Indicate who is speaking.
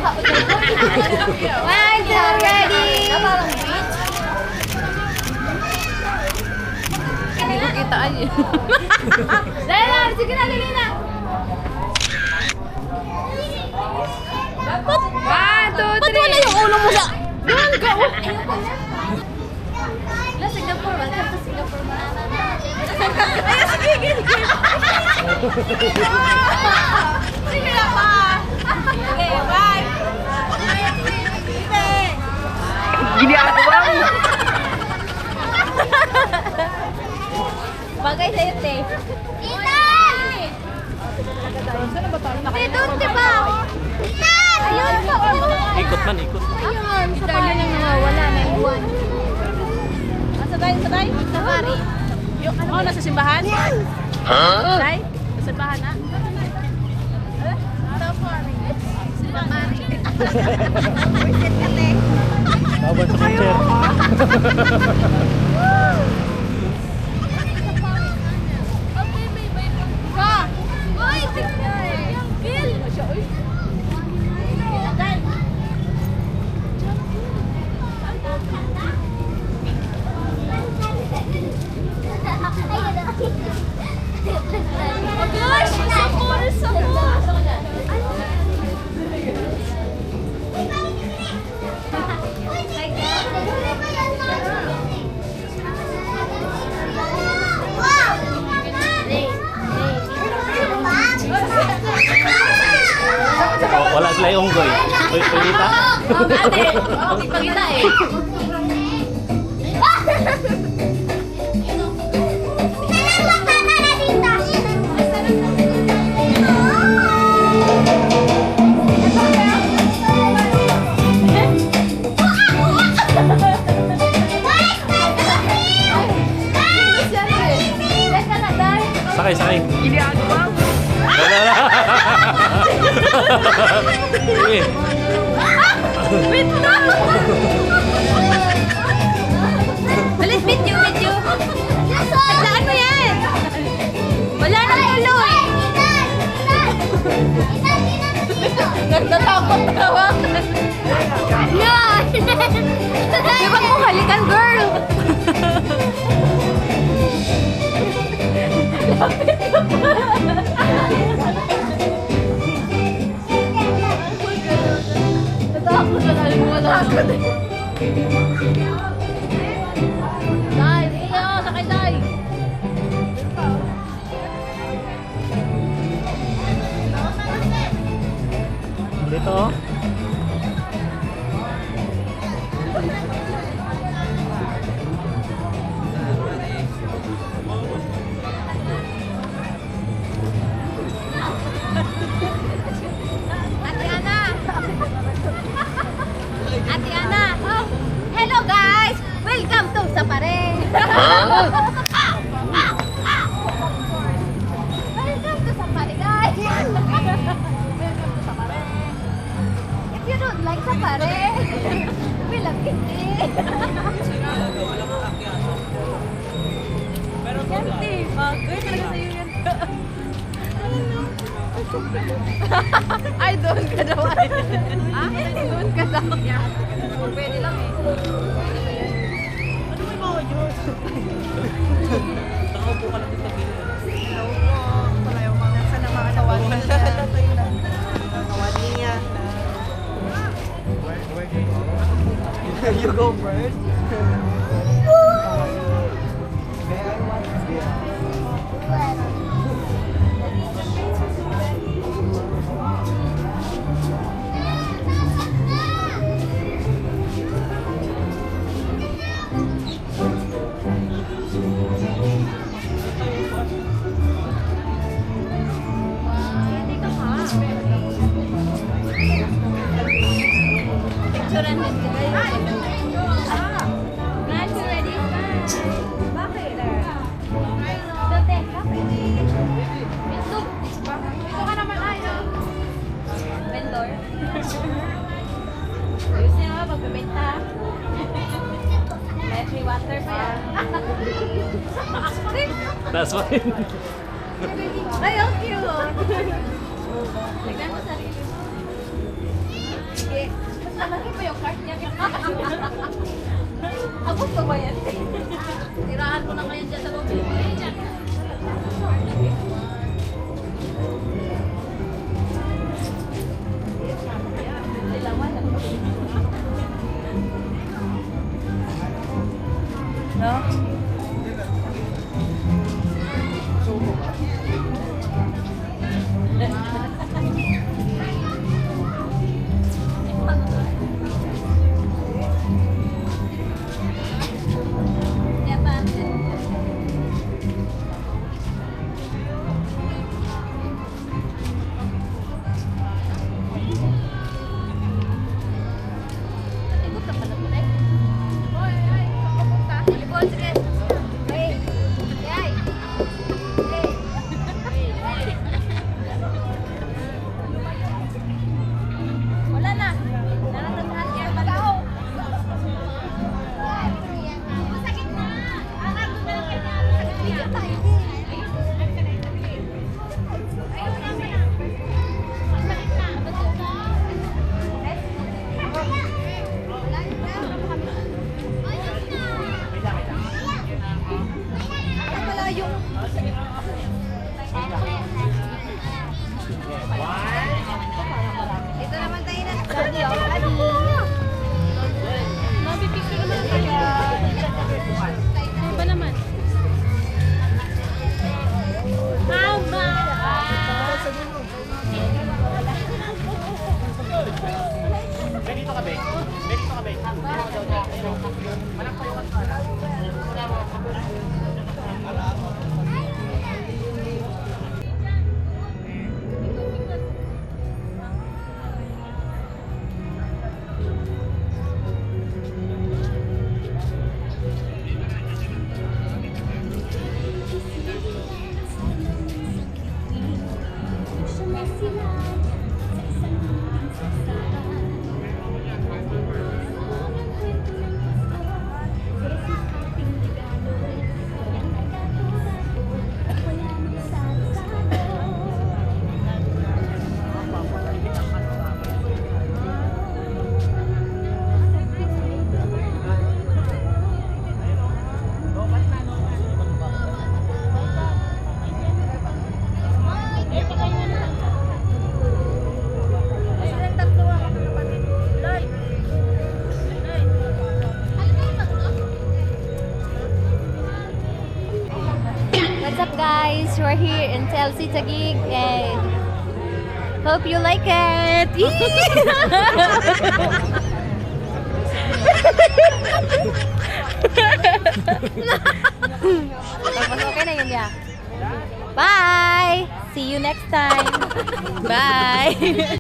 Speaker 1: One, two, ready!
Speaker 2: Kita aja.
Speaker 1: Lala, sige na, dali na! One, two, three!
Speaker 2: Ba't wala yung ulo mo sa...
Speaker 1: Doon ka! La, Singapore. Welcome to Singapore, manana. Ay, sige, sige. Sige na pa. Okay, bye.
Speaker 2: Ginagawa mo.
Speaker 1: Bagay sa'yo, te. Itan! Saan ba tayo? Te, doon, diba? Itan! Ayun pa.
Speaker 3: Ikot man, ikot.
Speaker 1: Ayun, si Darlene ang nawawala na iwan. Sabay, sabay. Safari.
Speaker 2: Yung ano, nasa simbahan?
Speaker 3: Huh?
Speaker 2: Tay? Nasa simbahan na?
Speaker 1: Safari. Safari.
Speaker 3: Baban sa picture.
Speaker 1: Uy, tignan. Kill. Oh gosh, support, support.
Speaker 3: Wala sila yung unggoy. Uy, pilita.
Speaker 1: Ate, hindi pa kita eh.
Speaker 3: Sakay, sakay.
Speaker 2: Ginagawa mo.
Speaker 3: Sige.
Speaker 1: Wait na! Alis, video, video. Taglaan mo yan. Wala nang tuloy. Nagtatakot ka ba? Yan! Di ba kung halikan, girl? Natakot na lang mo. Natakot eh. Day, sige kayo. Sakay, Day.
Speaker 3: Dito, oh.
Speaker 1: Ate Ana. Ate Ana. Oh, hello guys. Welcome to Safari. Welcome to Safari, guys. Welcome to Safari. If you don't like Safari, we love it. Yanti. Bagay talaga sa'yo yan. Ay, doon ka daw ay. Ah? Doon ka daw. Pwede lang eh.
Speaker 2: Ano may mga Diyos?
Speaker 3: Nakaupo ka lang dito.
Speaker 2: Wala yung mga sa mga nawan niya. Nawan niya. You go first.
Speaker 1: Picturean din sila. Not you ready? Bakit? Dati, bakit? Ito. Ito ka naman ay, no? Vendor. Ayusin nga pagbibenta. May free water pa yan.
Speaker 3: That's fine.
Speaker 1: Ay, ang cute. Tignan mo sarili mo. Tapos pa ba yan? Tirahan mo na ngayon dyan sa loob.
Speaker 2: No?
Speaker 1: Kaya pa. Ikot ka pala po, Nay. Hoy, hoy, saan ka punta? Libon, sige. Hey. Hey. Hey. Hey. Wala na. Naranasan niya. Malaw. Masakit na. Anak ko na kanya. Masakit na. Ayaw naman na. Masakit na. Wala na. Ayun na. Ay, wala yung... Ito naman tayo na. Daddy, ano po? Mabipicture naman tayo. Ano ba naman? Mama!
Speaker 3: Dito ka, Bek. Dito ka, Bek.
Speaker 1: What's up, guys? We're here in TLC Taguig and hope you like it. Tapos okay na yun ya. Bye! See you next time. Bye!